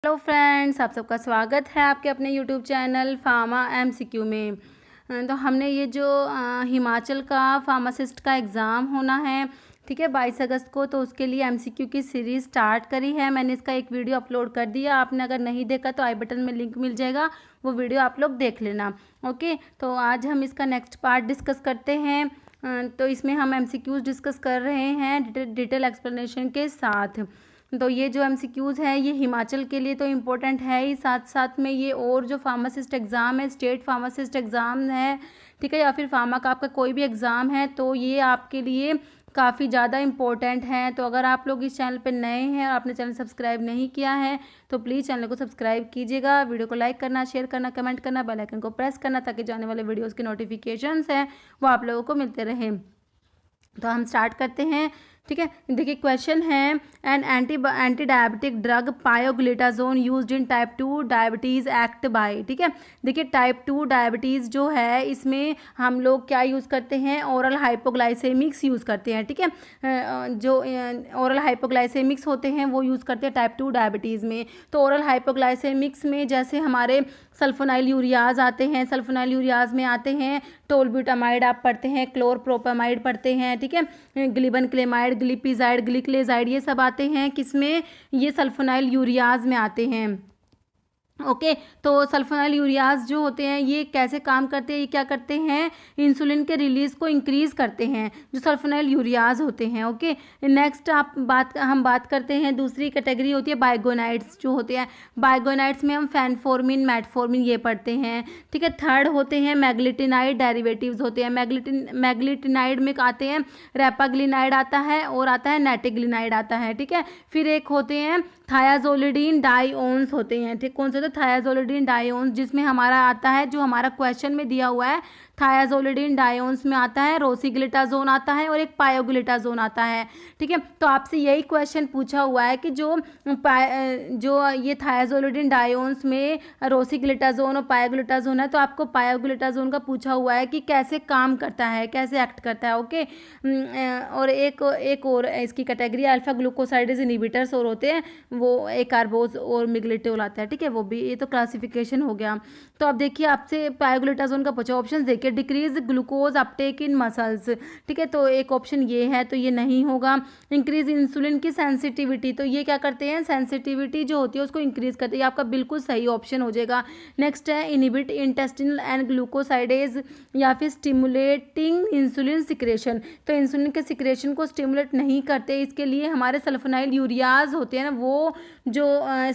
Hello friends, आप सबका स्वागत है आपके अपने यूट्यूब चैनल फार्मा एमसीक्यू में। तो हमने ये जो हिमाचल का फार्मासिस्ट का एग्ज़ाम होना है, ठीक है, 22 अगस्त को, तो उसके लिए एमसीक्यू की सीरीज़ स्टार्ट करी है। मैंने इसका एक वीडियो अपलोड कर दिया, आपने अगर नहीं देखा तो आई बटन में लिंक मिल जाएगा, वो वीडियो आप लोग देख लेना। ओके, तो आज हम इसका नेक्स्ट पार्ट डिस्कस करते हैं। तो इसमें हम एमसीक्यूज़ डिस्कस कर रहे हैं डिटेल एक्सप्लेनेशन के साथ। तो ये जो एमसीक्यूज़ है ये हिमाचल के लिए तो इम्पोर्टेंट है ही, साथ साथ में ये और जो फार्मासिस्ट एग्ज़ाम है, स्टेट फार्मासिस्ट एग्ज़ाम है, ठीक है, या फिर फार्मा का आपका कोई भी एग्ज़ाम है, तो ये आपके लिए काफ़ी ज़्यादा इम्पोर्टेंट है। तो अगर आप लोग इस चैनल पर नए हैं और आपने चैनल सब्सक्राइब नहीं किया है तो प्लीज़ चैनल को सब्सक्राइब कीजिएगा, वीडियो को लाइक करना, शेयर करना, कमेंट करना, बेल आइकन को प्रेस करना, ताकि जाने वाले वीडियोज़ के नोटिफिकेशंस हैं वो आप लोगों को मिलते रहें। तो हम स्टार्ट करते हैं, ठीक है। देखिए क्वेश्चन है, an anti diabetic drug pioglitazone used in type 2 diabetes act by, ठीक है। देखिए टाइप 2 डायबिटीज़ जो है इसमें हम लोग क्या यूज़ करते हैं, ओरल हाइपोग्लाइसेमिक्स यूज़ करते हैं, ठीक है। जो ओरल हाइपोग्लाइसेमिक्स होते हैं वो यूज़ करते हैं टाइप 2 डायबिटीज़ में। तो ओरल हाइपोग्लाइसेमिक्स में जैसे हमारे सल्फोनाइल यूरियाज आते हैं, सल्फोनाइल यूरियाज में आते हैं टोलब्यूटामाइड आप पढ़ते हैं, क्लोरप्रोपामाइड पढ़ते हैं, ठीक है, ग्लिबनक्लेमाइड, ग्लिपिजाइड, ग्लिक्लेजाइड, ये सब आते हैं किसमें, ये सल्फोनाइल यूरियाज में आते हैं। ओके, तो सल्फोनाइल यूरियाज जो होते हैं ये कैसे काम करते हैं, ये क्या करते हैं, इंसुलिन के रिलीज़ को इंक्रीज़ करते हैं, जो सल्फोनाइल यूरियाज होते हैं। ओके, नेक्स्ट हम बात करते हैं, दूसरी कैटेगरी होती है बाइगोनाइड्स जो होते हैं। बाइगोनाइड्स में हम फैनफोर्मिन, मेटफोर्मिन ये पढ़ते हैं, ठीक है। थर्ड होते हैं मैग्लिटिनाइड डेरिवेटिव्स होते हैं। मैग्लिटिनाइड में आते हैं रेपाग्लिनाइड आता है और आता है नेटिग्लिनाइड आता है, ठीक है। फिर एक होते हैं थायाजोलिडीन डाईओन्स होते हैं, ठीक, कौन से, तो थायाजोलिडीन डाईओन्स, जिसमें हमारा आता है जो हमारा क्वेश्चन में दिया हुआ है, थायाजोलिडीन डाईओन्स में आता है रोसिग्लिटाजोन आता है और एक पायोग्लिटाजोन आता है, ठीक है। तो आपसे यही क्वेश्चन पूछा हुआ है कि जो ये थायाजोलिडीन डाईओन्स में रोसिग्लिटाजोन और पायोग्लिटाजोन है, तो आपको पायोग्लिटाजोन का पूछा हुआ है कि कैसे काम करता है, कैसे एक्ट करता है। ओके, और एक और इसकी कैटेगरी अल्फा ग्लूकोसाइडेज इनहिबिटर्स और होते हैं, वो एक कार्बोज और मिग्लिटोल आता है, ठीक है, वो भी, ये तो क्लासिफिकेशन हो गया। तो अब देखिए आपसे पायोग्लिटाजोन का पूछा, ऑप्शन देखिए, डिक्रीज ग्लूकोज अपटेक इन मसल्स, ठीक है, तो एक ऑप्शन ये है, तो ये नहीं होगा। इंक्रीज इंसुलिन की सेंसिटिविटी, तो ये क्या करते हैं, सेंसिटिविटी जो होती है उसको इंक्रीज करते हैं, ये आपका बिल्कुल सही ऑप्शन हो जाएगा। नेक्स्ट है इनहिबिट इंटेस्टिनल एंड ग्लूकोसाइडेज या फिर स्टिमुलेटिंग इंसुलिन सिक्रेशन, तो इंसुलिन के सिक्रेशन को स्टिमुलेट नहीं करते, इसके लिए हमारे सल्फोनाइल यूरियाज होते हैं ना, वो जो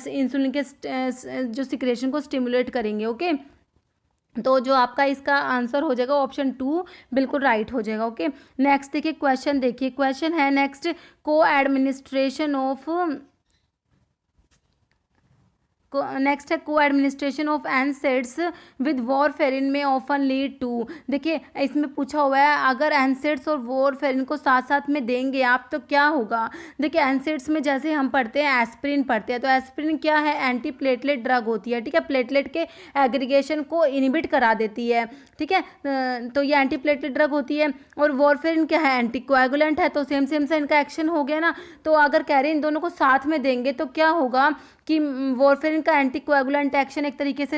इंसुलिन के जो सिक्रेशन को स्टिमुलेट करेंगे। ओके, तो जो आपका इसका आंसर हो जाएगा ऑप्शन 2 बिल्कुल राइट हो जाएगा। ओके, नेक्स्ट देखिए क्वेश्चन, देखिए क्वेश्चन है नेक्स्ट, को एडमिनिस्ट्रेशन ऑफ नेक्स्ट है को administration of NSAIDs with warfarin में ऑफन लीड टू, देखिए इसमें पूछा हुआ है अगर एनसेड्स और वॉरफेरिन को साथ साथ में देंगे आप तो क्या होगा। देखिए एनसेड्स में जैसे हम पढ़ते हैं एस्पिरिन पढ़ते हैं, तो एस्पिरिन क्या है, एंटी प्लेटलेट ड्रग होती है, ठीक है, प्लेटलेट के एग्रीगेशन को इनहिबिट करा देती है, ठीक है, तो ये एंटी प्लेटलेट ड्रग होती है। और वॉरफेरिन क्या है, एंटी कोएगुलेंट है, तो सेम सेम से इनका एक्शन हो गया ना। तो अगर कह रहे हैं इन दोनों को साथ में देंगे तो क्या होगा कि वॉरफेरिन का एंटी कोएगुलेंट एक्शन एक तरीके से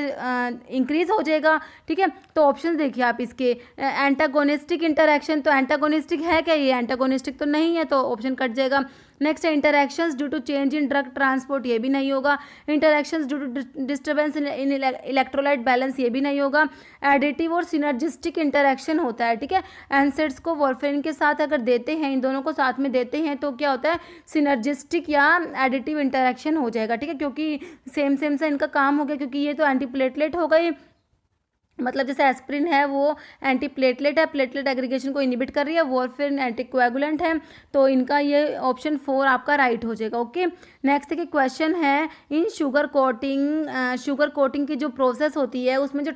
इंक्रीज हो जाएगा, ठीक है। तो ऑप्शन देखिए आप इसके, एंटागोनिस्टिक इंटरैक्शन, तो एंटागोनिस्टिक है क्या, ये एंटागोनिस्टिक तो नहीं है, तो ऑप्शन कट जाएगा। नेक्स्ट है interactions due to change in drug transport, ये भी नहीं होगा। Interactions due to disturbance in electrolyte balance, ये भी नहीं होगा। एडिटिव और सिनर्जिस्टिक इंटरैक्शन होता है, ठीक है, एनसेड्स को वॉरफेरिन के साथ अगर देते हैं, इन दोनों को साथ में देते हैं तो क्या होता है, सिनर्जिस्टिक या एडिटिव इंटरैक्शन हो जाएगा, ठीक है, क्योंकि सेम सेम से इनका काम हो गया, क्योंकि ये तो एंटी प्लेटलेट हो गई, मतलब जैसे एस्पिरिन है वो एंटी प्लेटलेट है, प्लेटलेट एग्रीगेशन को इनहिबिट कर रही है, वॉरफेरिन एंटी कोएगुलेंट है, तो इनका ये ऑप्शन 4 आपका राइट हो जाएगा। ओके, नेक्स्ट देखिए क्वेश्चन है, इन शुगर कोटिंग की जो प्रोसेस होती है उसमें जो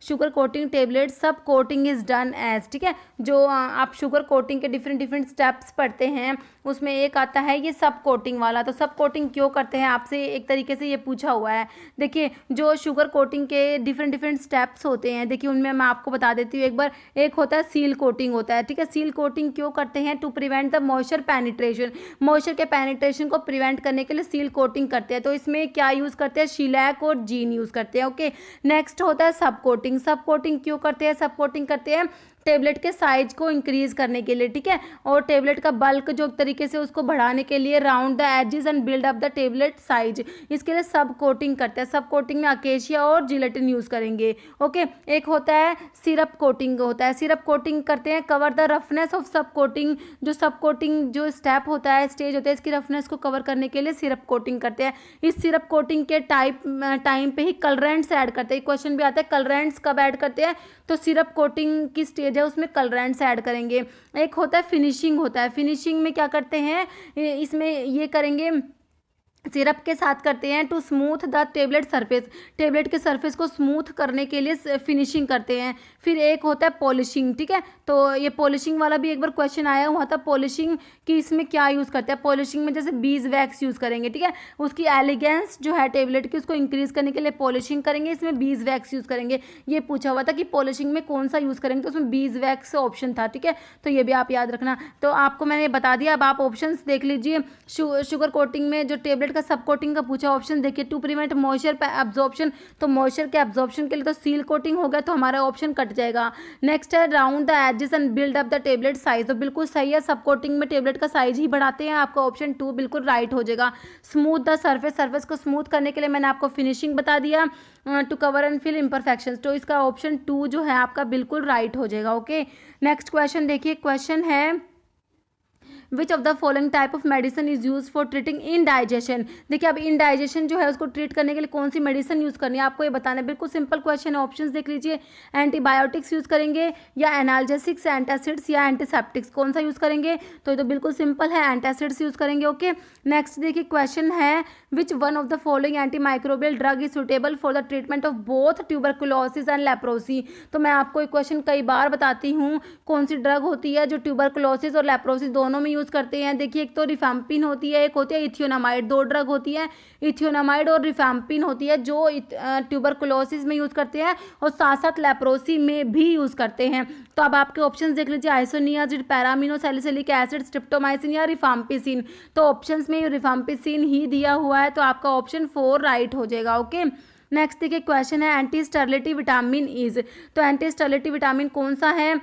शुगर कोटिंग टेबलेट सब कोटिंग इज डन एज, ठीक है, जो आप शुगर कोटिंग के डिफरेंट स्टेप्स पढ़ते हैं उसमें एक आता है ये सब कोटिंग वाला, तो सब कोटिंग क्यों करते हैं आपसे एक तरीके से ये पूछा हुआ है। देखिए जो शुगर कोटिंग के डिफरेंट स्टेप्स स्टेप्स होते हैं, देखिए उनमें मैं आपको बता देती हूँ एक बार। एक होता है सील कोटिंग होता है, ठीक है। सील कोटिंग क्यों करते हैं? To prevent the moisture penetration, moisture के पेनिट्रेशन को प्रिवेंट करने के लिए सील कोटिंग करते हैं। तो इसमें क्या यूज़ करते हैं? शीलैक और जीन यूज़ करते हैं, ओके। नेक्स्ट होता है सब कोटिंग। सब कोटिंग क्यों करते हैं? सब कोटिंग करते हैं टेबलेट के साइज को इंक्रीज करने के लिए, ठीक है, और टेबलेट का बल्क जो तरीके से उसको बढ़ाने के लिए, round the edges and build up the tablet size, इसके लिए सब कोटिंग करते हैं। सब कोटिंग में अकेशिया और जिलेटिन यूज़ करेंगे, ओके। एक होता है सिरप कोटिंग होता है। सिरप कोटिंग करते हैं कवर द रफनेस ऑफ सब कोटिंग, जो सब कोटिंग जो स्टेप होता है, स्टेज होता है, इसकी रफनेस को कवर करने के लिए सिरप कोटिंग करते हैं। इस सिरप कोटिंग के टाइम पे ही कलरेंट्स ऐड करते हैं। क्वेश्चन भी आता है कलरेंट्स कब ऐड करते हैं? तो सिरप कोटिंग की स्टेज है उसमें कलरेंट्स ऐड करेंगे। एक होता है फिनिशिंग होता है। फिनिशिंग में क्या करते हैं? इसमें ये करेंगे सिरप के साथ करते हैं to smooth the tablet surface, tablet के सरफेस को स्मूथ करने के लिए फिनिशिंग करते हैं। फिर एक होता है पॉलिशिंग, ठीक है। तो ये पॉलिशिंग वाला भी एक बार क्वेश्चन आया हुआ था, पॉलिशिंग की इसमें क्या यूज़ करते हैं? पॉलिशिंग में जैसे बीज वैक्स यूज़ करेंगे, ठीक है, उसकी एलिगेंस जो है टेबलेट की उसको इंक्रीज करने के लिए पॉलिशिंग करेंगे, इसमें बीज वैक्स यूज़ करेंगे। ये पूछा हुआ था कि पॉलिशिंग में कौन सा यूज़ करेंगे, तो उसमें बीज वैक्स ऑप्शन था, ठीक है। तो ये भी आप याद रखना। तो आपको मैंने बता दिया, अब आप ऑप्शन देख लीजिए। शुगर कोटिंग में जो टेबलेट का सब कोटिंग का पूछा ऑप्शन देखिए, टू प्रिवेंट मॉइस्चर एब्जॉर्प्शन, तो मॉइस्चर के एब्जॉर्प्शन के लिए तो सील कोटिंग हो गया, तो हमारा ऑप्शन कट जाएगा। नेक्स्ट है round the edges and build up the tablet size, तो बिल्कुल सही है, सब कोटिंग में टेबलेट का साइज ही बढ़ाते हैं। आपका ऑप्शन 2 बिल्कुल राइट हो जाएगा। स्मूथ द सरफेस, सरफेस को स्मूथ करने के लिए मैंने आपको फिनिशिंग बता दिया। To cover and fill imperfections, तो इसका ऑप्शन 2 जो है आपका बिल्कुल राइट हो जाएगा, ओके। नेक्स्ट क्वेश्चन देखिए, क्वेश्चन है विच of the following type of medicine is use for treating indigestion. देखिए अब इनडाइजेशन जो है उसको ट्रीट करने के लिए कौन सी मेडिसिन यूज़ करनी है आपको ये बताना है। बिल्कुल सिंपल क्वेश्चन है, ऑप्शंस देख लीजिए। एंटीबायोटिक्स यूज़ करेंगे या एनाल्जेसिक्स, एंटासिड्स या एंटीसेप्टिक्स, कौन सा यूज़ करेंगे? तो ये तो बिल्कुल सिंपल है, एंटासिड्स यूज़ करेंगे, ओके। नेक्स्ट देखिए क्वेश्चन है which one of the following anti microbial drug is suitable for the treatment of both tuberculosis and leprosy. तो मैं आपको एक क्वेश्चन कई बार बताती हूँ, कौन सी ड्रग होती है जो ट्यूबरकुलोसिस और लेप्रोसिस दोनों में यूज़ करते हैं। देखिए एक तो रिफैम्पिन होती है, एक होती है इथियोनामाइड, दो ड्रग होती है, इथियोनामाइड और रिफैम्पिन होती है जो ट्यूबरकुलोसिस में यूज़ करते हैं और साथ साथ लेप्रोसी में भी यूज़ करते हैं। तो अब आपके ऑप्शंस देख लीजिए, आइसोनियाजिड, पैरामिनो सैलिसिलिक एसिड, स्ट्रिप्टोमाइसिन या रिफाम्पिसिन। तो ऑप्शंस में रिफाम्पिसिन ही दिया हुआ है, तो आपका ऑप्शन 4 राइट हो जाएगा, ओके। नेक्स्ट देखिए क्वेश्चन है एंटी स्टरलिटी विटामिन इज, तो एंटी स्टरलिटी विटामिन कौन सा है?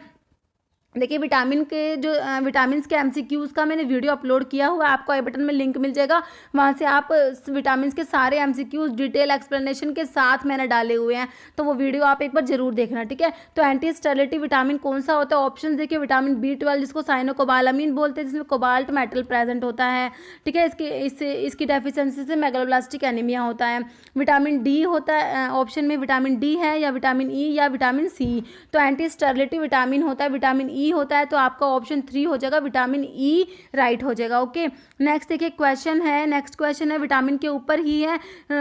देखिए विटामिन के जो विटामिन के एमसीक्यूज़ का मैंने वीडियो अपलोड किया हुआ है, आपको आई बटन में लिंक मिल जाएगा, वहाँ से आप विटामिन के सारे एमसीक्यूज़ डिटेल एक्सप्लेनेशन के साथ मैंने डाले हुए हैं, तो वो वीडियो आप एक बार जरूर देखना, ठीक है। तो एंटी स्टेरिलिटी विटामिन कौन सा होता है? ऑप्शन देखिए, विटामिन B12 जिसको साइनोकोबालामिन बोलते हैं, जिसमें कोबाल्ट मेटल प्रेजेंट होता है, ठीक है। इसकी डेफिशिएंसी से मेगालोब्लास्टिक एनीमिया होता है। विटामिन डी होता है, ऑप्शन में विटामिन डी है या विटामिन ई या विटामिन सी। तो एंटी स्टेरिलिटी विटामिन होता है विटामिन ई होता है, तो आपका ऑप्शन 3 हो जाएगा, विटामिन ई राइट हो जाएगा, ओके। नेक्स्ट देखिए क्वेश्चन है, नेक्स्ट क्वेश्चन है विटामिन के ऊपर ही है,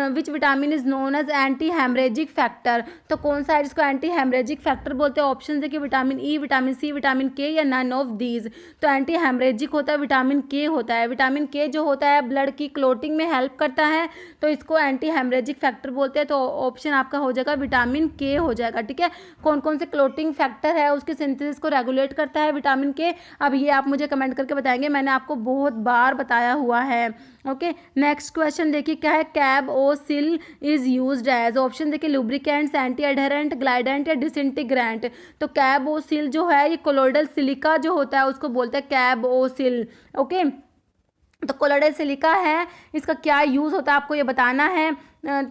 which vitamin is known as anti haemorrhagic factor. तो कौन सा है जिसको एंटी हेमरेजिक फैक्टर बोलते हैं? ऑप्शन देखिए, vitamin E, vitamin C, vitamin K या नन ऑफ दीज। तो एंटी हेमरेजिक होता है विटामिन के होता है। विटामिन के जो होता है ब्लड की क्लोटिंग में हेल्प करता है, तो इसको एंटी हेमरेजिक फैक्टर बोलते हैं, तो ऑप्शन आपका हो जाएगा विटामिन के हो जाएगा, ठीक है। कौन कौन से क्लोटिंग फैक्टर है उसके सिंथेसिस को रेगुलेट करता है विटामिन के, अब ये आप मुझे कमेंट करके बताएंगे, मैंने आपको बहुत बार बताया हुआ है, ओके। नेक्स्ट क्वेश्चन देखिए क्या है, कैब ओ सिल इज यूज्ड एज। ऑप्शन देखिए, लुब्रिकेंट्स, एंटी एडहेरेंट, ग्लाइडेंट या डिसइंटीग्रेंट। तो कैब ओ सिल जो है ये कोलोइडल सिलिका जो होता है उसको बोलते हैं कैब ओ सिल, ओके। तो कोलोइडल सिलिका है, इसका क्या यूज़ होता है आपको ये बताना है,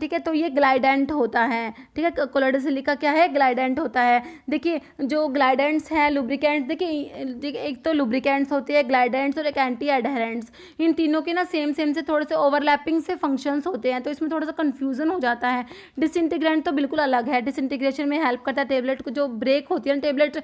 ठीक है। तो ये ग्लाइडेंट होता है, ठीक है। कोलोइडल सिलिका क्या है? ग्लाइडेंट होता है। देखिए जो ग्लाइडेंट्स हैं, लुब्रिकेंट्स, देखिए एक तो लुब्रिकेंट्स होते हैं, ग्लाइडेंट्स और एक एंटी एडहेरेंट्स, इन तीनों के ना सेम से थोड़े से ओवरलैपिंग से फंक्शंस होते हैं, तो इसमें थोड़ा सा कन्फ्यूजन हो जाता है। डिसइंटीग्रेंट तो बिल्कुल अलग है, डिसइंटीग्रेशन में हेल्प करता है, टेबलेट को जो ब्रेक होती है ना टेबलेट,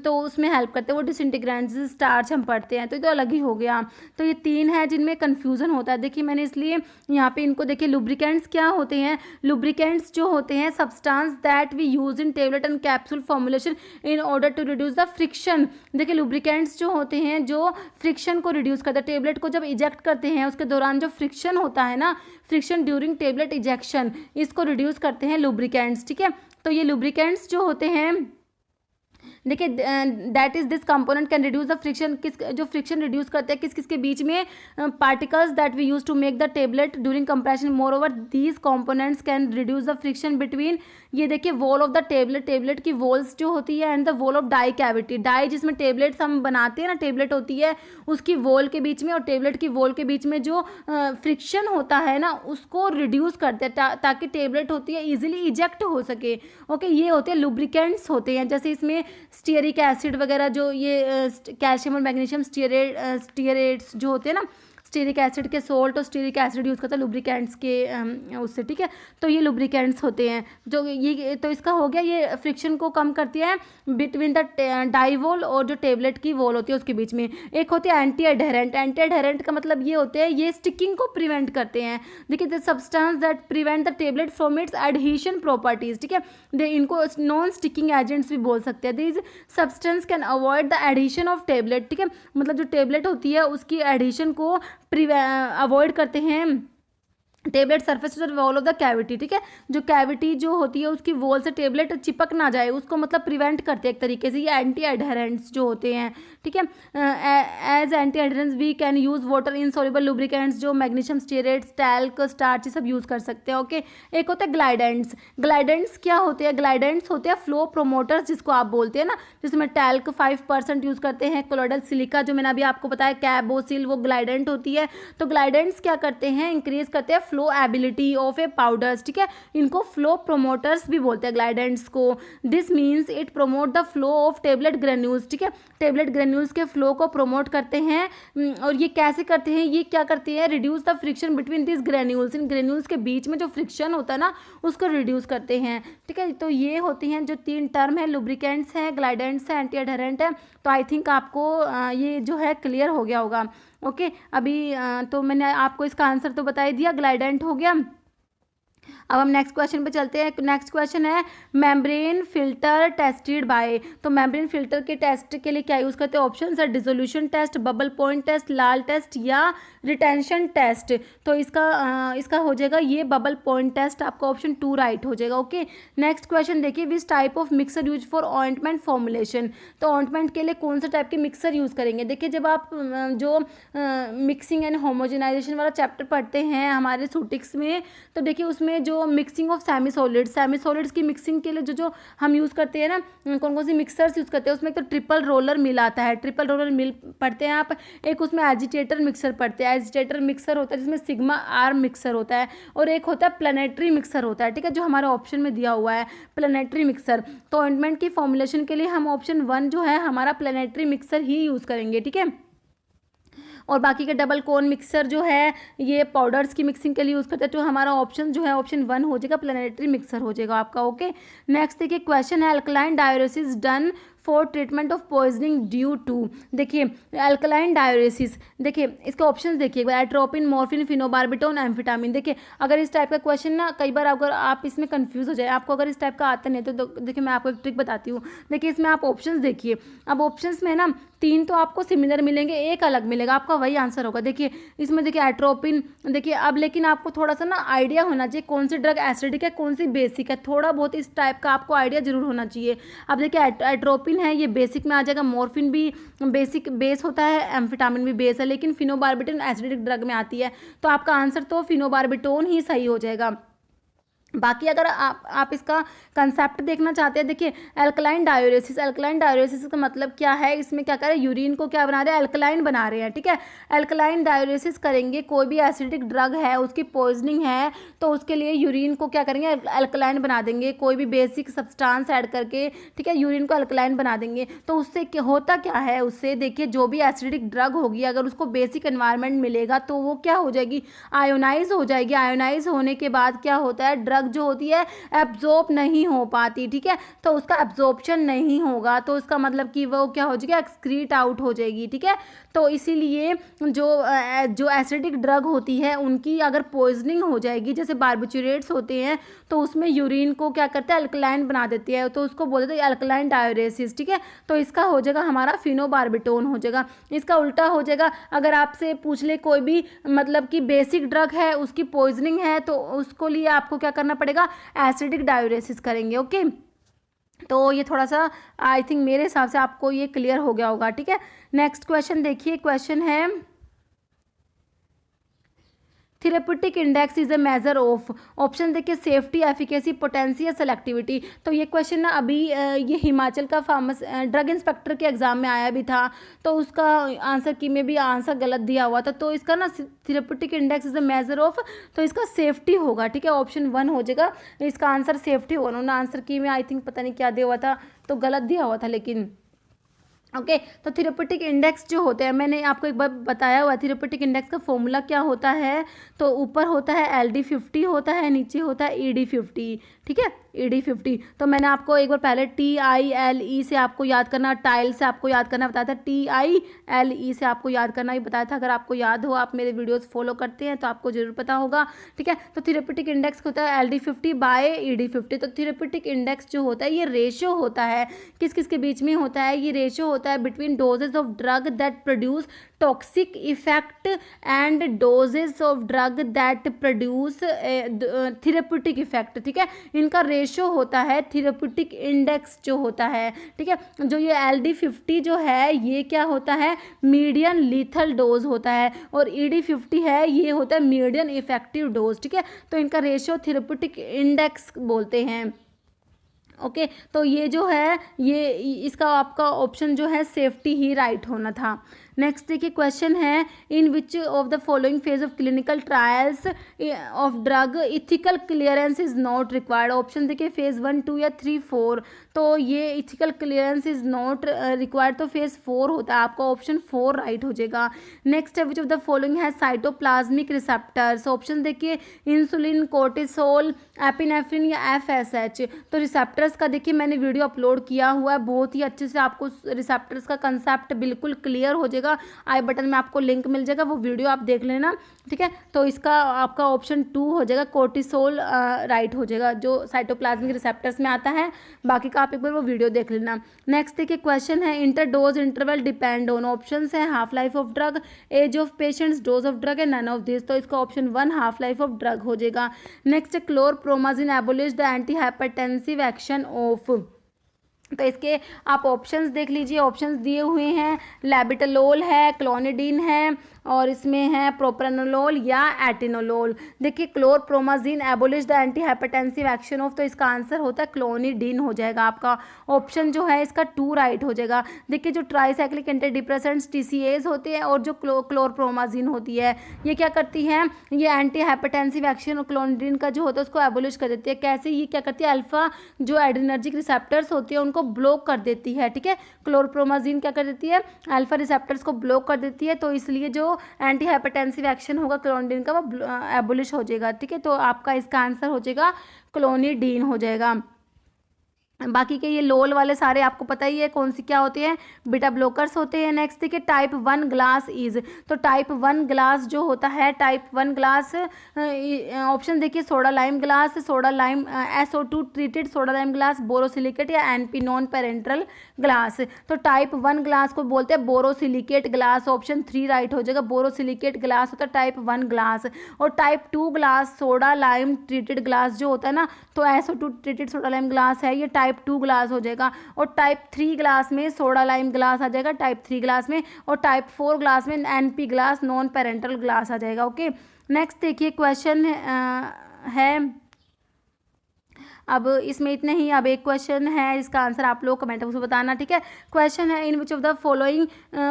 तो उसमें हेल्प करते हैं वो डिसइंटीग्रेंट्स, स्टार्च हम पढ़ते हैं, तो ये तो अलग ही हो गया। तो ये 3 है जिनमें कन्फ्यूजन होता है। देखिए मैंने इसलिए यहाँ पे इनको देखिए, लुब्रिकेंट्स क्या क्या होते हैं? लुब्रिकेंट्स जो होते हैं substance that we use in tablet and capsule formulation in order to reduce the friction. देखिए लुब्रिकेंट्स जो होते हैं जो फ्रिक्शन को रिड्यूस करते हैं, टेबलेट को जब इजेक्ट करते हैं उसके दौरान जो फ्रिक्शन होता है ना, फ्रिक्शन ड्यूरिंग टेबलेट इजेक्शन, इसको रिड्यूस करते हैं लुब्रिकेंट्स। ठीक है, तो ये लुब्रिकेंट्स जो होते हैं देखिए that is this component can reduce the friction, किस जो फ्रिक्शन रिड्यूस करते हैं किस किस के बीच में? Particles that we use to make the tablet during compression. Moreover these components can reduce the friction between, ये देखिए wall of the tablet, tablet की वॉल्स जो होती है and the wall of die cavity, die जिसमें tablets हम बनाते हैं ना, टेबलेट होती है उसकी वॉल के बीच में और टेबलेट की वॉल के बीच में जो फ्रिक्शन होता है ना उसको रिड्यूस करते हैं ताकि टेबलेट होती है इजीली इजेक्ट हो सके। ओके, ये होते हैं लुब्रिकेंट्स होते हैं, जैसे इसमें स्टीयरिक एसिड वगैरह जो ये कैल्शियम और मैग्नीशियम स्टीयरेट्स जो होते हैं ना, स्टीरिक एसिड के सोल्ट और स्टीरिक एसिड यूज़ करता है लुब्रिकेंट्स के उससे। ठीक है, तो ये लुब्रिकेंट्स होते हैं जो ये, तो इसका हो गया, ये फ्रिक्शन को कम करती है बिटवीन द डाई वॉल और जो टेबलेट की वॉल होती है उसके बीच में। एक होते हैं एंटी एडहेरेंट, एंटी एडहेरेंट का मतलब ये होते हैं ये स्टिकिंग को प्रिवेंट करते हैं। देखिए the substance that prevent the tablet from its adhesion properties. ठीक है, इनको नॉन स्टिकिंग एजेंट्स भी बोल सकते हैं। This substance can avoid the addition of tablet. ठीक है, मतलब जो टेबलेट होती है उसकी एडिशन को अवॉइड करते हैं टेबलेट सरफेस और वॉल ऑफ द कैविटी। ठीक है, जो कैविटी जो होती है उसकी वॉल से टेबलेट चिपक ना जाए उसको मतलब प्रिवेंट करते हैं एक तरीके से, ये एंटी एडहेरेंट्स जो होते हैं। ठीक है, as anti adherents we can use water insoluble lubricants जो मैग्नीशियम स्टीरेट्स, टैल्क, स्टार्च, ये सब यूज़ कर सकते हैं। ओके, एक होता है ग्लाइडेंट्स। ग्लाइडेंट्स क्या होते हैं? ग्लाइडेंट्स होते हैं फ्लो प्रोमोटर्स जिसको आप बोलते हैं ना, जिसमें टैल्क 5% यूज़ करते हैं, कोलोइडल सिलिका जो मैंने अभी आपको बताया कैबोसिल, वो ग्लाइडेंट होती है। तो ग्लाइडेंट्स क्या करते हैं? इंक्रीज करते हैं flow ability of A powders. ठीक है, इनको फ्लो प्रोमोटर्स भी बोलते हैं ग्लाइडेंट्स को। This means it promote the flow of tablet granules. ठीक है, टेबलेट ग्रेन्यूल्स के फ्लो को प्रोमोट करते हैं। और ये कैसे करते हैं? ये क्या करते हैं? Reduce the friction between this granules, in granules के बीच में जो फ्रिक्शन होता है ना उसको रिड्यूस करते हैं। ठीक है, तो ये होती हैं जो 3 टर्म है, लुब्रिकेंट्स हैं, ग्लाइडेंट्स हैं, एंटी एडहेरेंट है। तो आई थिंक आपको ये जो है क्लियर हो गया होगा। ओके, अभी तो मैंने आपको इसका आंसर तो बता ही दिया, ग्लाइडेंट हो गया। अब हम नेक्स्ट क्वेश्चन पे चलते हैं। नेक्स्ट क्वेश्चन है मेम्ब्रेन फिल्टर टेस्टेड बाय। तो मेम्ब्रेन फिल्टर के टेस्ट के लिए क्या यूज़ करते हैं? ऑप्शन है dissolution test, bubble point test, LAL test या रिटेंशन टेस्ट। तो इसका हो जाएगा ये बबल पॉइंट टेस्ट, आपका ऑप्शन 2 राइट हो जाएगा। ओके, नेक्स्ट क्वेश्चन देखिए, which type of mixer use for ointment formulation. तो ऑइंटमेंट के लिए कौन सा टाइप के मिक्सर यूज़ करेंगे? देखिए जब आप जो मिक्सिंग एंड होमोजेनाइजेशन वाला चैप्टर पढ़ते हैं हमारे सूटिक्स में, तो देखिए उसमें जो मिक्सिंग ऑफ सेमी सॉलिड्स की मिक्सिंग के लिए जो हम यूज़ करते हैं ना, कौन कौन सी मिक्सर्स यूज़ करते हैं, उसमें एक तो ट्रिपल रोलर मिल आता है, ट्रिपल रोलर मिल पढ़ते हैं आप। एक उसमें एजिटेटर मिक्सर पढ़ते हैं, एजिटेटर मिक्सर होता है जिसमें सिग्मा आर्म मिक्सर होता है, और एक होता है प्लानेटरी मिक्सर होता है। ठीक है, जो हमारे ऑप्शन में दिया हुआ है प्लानेटरी मिक्सर। तो ऑइंटमेंट की फॉर्मुलेशन के लिए हम ऑप्शन 1 जो है हमारा प्लानेटरी मिक्सर ही यूज़ करेंगे। ठीक है, और बाकी के डबल कोन मिक्सर जो है ये पाउडर्स की मिक्सिंग के लिए यूज़ करते हैं। तो हमारा ऑप्शन जो है ऑप्शन 1 हो जाएगा, प्लानेटरी मिक्सर हो जाएगा आपका। ओके, नेक्स्ट देखिए क्वेश्चन है alkaline diuresis done for treatment of poisoning due to. देखिए अल्कलाइन डायूरेसिस, देखिए इसके ऑप्शंस देखिए, एट्रोपिन, मॉर्फिन, फिनोबार्बिटोन, एम्फेटामिन। देखिए अगर इस टाइप का क्वेश्चन ना कई बार अगर आप इसमें कंफ्यूज हो जाए, आपको अगर इस टाइप का आता नहीं तो देखिए मैं आपको एक ट्रिक बताती हूँ। देखिए इसमें आप ऑप्शंस देखिए, अब ऑप्शंस में ना 3 तो आपको सिमिलर मिलेंगे, एक अलग मिलेगा, आपका वही आंसर होगा। देखिए इसमें देखिए एट्रोपिन, देखिए अब लेकिन आपको थोड़ा सा ना आइडिया होना चाहिए कौन सी ड्रग एसिडिक है कौन सी बेसिक है, थोड़ा बहुत इस टाइप का आपको आइडिया जरूर होना चाहिए। अब देखिए एट्रोपिन है ये बेसिक में आ जाएगा, मॉर्फिन भी बेसिक बेस होता है, एम्फेटामिन भी बेस है, लेकिन फिनोबार्बिटोन एसिडिक ड्रग में आती है, तो आपका आंसर तो फिनोबार्बिटोन ही सही हो जाएगा। बाकी अगर आप इसका कंसेप्ट देखना चाहते हैं, देखिए अल्कलाइन डायूरेसिस का मतलब क्या है, इसमें क्या करें, यूरिन को क्या बना रहे हैं, अल्कलाइन बना रहे हैं। ठीक है, अल्कलाइन डायूरेसिस करेंगे, कोई भी एसिडिक ड्रग है उसकी पॉइजनिंग है तो उसके लिए यूरिन को क्या करेंगे, अल्कलाइन बना देंगे, कोई भी बेसिक सब्सटेंस ऐड करके। ठीक है, यूरिन को अल्कलाइन बना देंगे, तो उससे होता क्या है, उससे देखिए जो भी एसिडिक ड्रग होगी अगर उसको बेसिक एनवायरनमेंट मिलेगा तो वो क्या हो जाएगी, आयोनाइज हो जाएगी। आयोनाइज होने के बाद क्या होता है, ड्रग ड्रग जो होती है एब्जॉर्ब नहीं हो पाती, ठीक है, तो उसका एब्जॉर्प्शन नहीं होगा, तो उसका मतलब कि वो क्या हो जाएगी, एक्सक्रीट आउट हो जाएगी, ठीक है। तो इसीलिए जो एसिडिक ड्रग होती है उनकी अगर पॉइजनिंग हो जाएगी, जैसे बार्बिचुरेट्स होते हैं, तो उसमें यूरिन को क्या करते हैं, अल्कलाइन बना देती है, तो उसको बोल देते हैं अल्कलाइन डायूरेसिस, ठीक है। तो इसका हो जाएगा हमारा फिनोबार्बिटोन हो जाएगा। इसका उल्टा हो जाएगा, अगर आपसे पूछ ले कोई भी मतलब कि बेसिक ड्रग है उसकी पॉइजनिंग है, तो उसको लिए आपको क्या करना पड़ेगा, एसिडिक डायूरेसिस करेंगे, ओके। तो ये थोड़ा सा आई थिंक मेरे हिसाब से आपको ये क्लियर हो गया होगा, ठीक है। नेक्स्ट क्वेश्चन देखिए, क्वेश्चन है therapeutic index is a measure of, option देखिए सेफ्टी, एफिकेसी, पोटेंसी या सेलेक्टिविटी। तो ये क्वेश्चन ना अभी ये हिमाचल का ड्रग इंस्पेक्टर के एग्जाम में आया भी था, तो उसका आंसर की में भी आंसर गलत दिया हुआ था, तो इसका ना therapeutic index is a measure of, तो इसका सेफ्टी होगा, ठीक है, ऑप्शन 1 हो जाएगा, इसका आंसर सेफ्टी होगा। उन्होंने आंसर की में आई थिंक पता नहीं क्या दिया हुआ था, तो गलत दिया हुआ था लेकिन ओके। तो थेरेप्यूटिक इंडेक्स जो होते हैं, मैंने आपको एक बार बताया हुआ, थेरेप्यूटिक इंडेक्स का फॉर्मूला क्या होता है, तो ऊपर होता है LD50 होता है, नीचे होता है ED50, ठीक है, ED50। तो मैंने आपको एक बार पहले TILE से आपको याद करना, टाइल से आपको याद करना बताया था, TILE से आपको याद करना ही बताया था। अगर आपको याद हो, आप मेरे वीडियोस फॉलो करते हैं तो आपको जरूर पता होगा, ठीक है। तो थेरेप्यूटिक इंडेक्स होता है LD50 बाय ED50। तो थेरेप्यूटिक इंडेक्स जो होता है ये रेशियो होता है, किस किस के बीच में होता है, ये रेशियो होता है between doses of drug that produce toxic effect and doses of drug that produce therapeutic effect, ठीक है। इनका रेशियो होता है थेरेप्यूटिक इंडेक्स जो होता है, ठीक है। जो ये LD50 जो है ये क्या होता है, मीडियन लीथल डोज होता है, और ED50 है ये होता है मीडियन इफेक्टिव डोज, ठीक है। तो इनका रेशियो थेरेप्यूटिक इंडेक्स बोलते हैं, ओके। तो ये जो है ये इसका आपका ऑप्शन जो है सेफ्टी ही राइट होना था। नेक्स्ट देखिए, क्वेश्चन है in which of the following phase of clinical trials of drug ethical clearance is not required. Option देखिए फेज 1, 2 या 3, 4। तो ये ethical clearance is not required, तो फेज 4 होता है, आपका ऑप्शन 4 राइट हो जाएगा। नेक्स्ट है विच ऑफ द फॉलोइंग है साइटोप्लाज्मिक रिसेप्टर्स। ऑप्शन देखिए इंसुलिन, कोर्टिसोल, एपिनेफ्रिन या FSH। तो रिसेप्टर्स का देखिए मैंने वीडियो अपलोड किया हुआ है, बहुत ही अच्छे से आपको रिसेप्टर्स का कंसेप्ट बिल्कुल क्लियर हो जाएगा। आई बटन में आपको लिंक मिल जाएगा, वो वीडियो आप देख लेना, ठीक है। तो इसका आपका ऑप्शन 2 हो जाएगा, कोर्टिसोल राइट हो जाएगा, जो साइटोप्लाज्मिक रिसेप्टर्स में आता है। बाकी का आप एक बार वो वीडियो देख लेना। नेक्स्ट देखिए, क्वेश्चन है inter dose interval depend on. Option है half life of drug, age of patients, dose of drug and none of this. तो इसका option 1 half life of drug हो जाएगा। Next chlorpromazine abolish the anti hypertensive action of. तो इसके आप options देख लीजिए, ऑप्शंस दिए हुए हैं, लेबिटलोल है, क्लोनिडीन है, और इसमें है प्रोप्रानोलोल या एटिनोलोल। देखिए chlorpromazine abolish the anti hypertensive action of, तो इसका आंसर होता है क्लोनिडीन हो जाएगा। आपका ऑप्शन जो है इसका 2 राइट हो जाएगा। देखिए जो ट्राईसाइक्लिक एंटी डिप्रेसेंट्स TCAs होते हैं और जो क्लोरप्रोमाजिन होती है ये क्या करती हैं, ये एंटी हाइपरटेंसिव एक्शन और क्लोनिडीन का जो होता है उसको एबोलिश कर देती है। कैसे, ये क्या करती है, अल्फा जो एड्रेनर्जिक रिसेप्टर्स होती है उनको ब्लॉक कर देती है, ठीक है। क्लोरप्रोमाजिन क्या कर देती है, अल्फा रिसेप्टर्स को ब्लॉक कर देती है, तो इसलिए जो एंटी हाइपरटेंसिव एक्शन होगा क्लोनिडीन का वो एबोलिश हो जाएगा, ठीक है। तो आपका इसका आंसर हो जाएगा क्लोनिडीन हो जाएगा। बाकी के ये लोल वाले सारे आपको पता ही है कौन सी क्या होते हैं, बीटा ब्लॉकर्स होते हैं। नेक्स्ट देखिए टाइप 1 ग्लास इज, तो टाइप 1 ग्लास जो होता है, टाइप 1 ग्लास ऑप्शन देखिए soda lime glass, soda lime SO2 treated soda lime glass, borosilicate या NP नॉन पेरेंट्रल ग्लास। तो टाइप 1 ग्लास को बोलते हैं बोरोसिलिकेट ग्लास, ऑप्शन 3 राइट हो जाएगा। बोरोसिलिकेट ग्लास होता है टाइप 1 ग्लास। और type 2 glass soda lime treated glass जो होता है ना, तो SO2 treated soda lime glass है, ये टाइप 2 ग्लास हो जाएगा। और टाइप 3 ग्लास में सोडा लाइम ग्लास आ जाएगा टाइप 3 ग्लास में, और टाइप 4 ग्लास में NP glass non parenteral glass आ जाएगा, ओके। नेक्स्ट देखिए क्वेश्चन है अब इसमें इतने ही। अब एक क्वेश्चन है, इसका आंसर आप लोग कमेंट बॉक्स में बताना, ठीक है। क्वेश्चन है in which of the following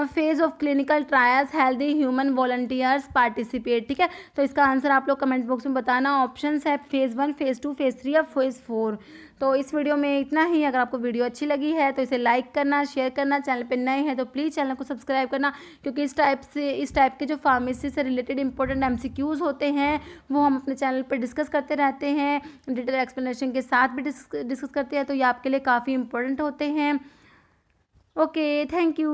phase of clinical trials healthy human volunteers participate, ठीक है। तो इसका आंसर आप लोग कमेंट बॉक्स में बताना। ऑप्शंस है फेज 1, फेज 2, फेज 3 या फेज 4। तो इस वीडियो में इतना ही। अगर आपको वीडियो अच्छी लगी है तो इसे लाइक करना, शेयर करना, चैनल पे नए हैं तो प्लीज़ चैनल को सब्सक्राइब करना, क्योंकि इस टाइप के जो फार्मेसी से रिलेटेड इंपॉर्टेंट MCQs होते हैं वो हम अपने चैनल पर डिस्कस करते रहते हैं, डिटेल एक्सप्लेनेशन के साथ भी डिस्कस करते हैं, तो ये आपके लिए काफ़ी इंपॉर्टेंट होते हैं। Okay, thank you.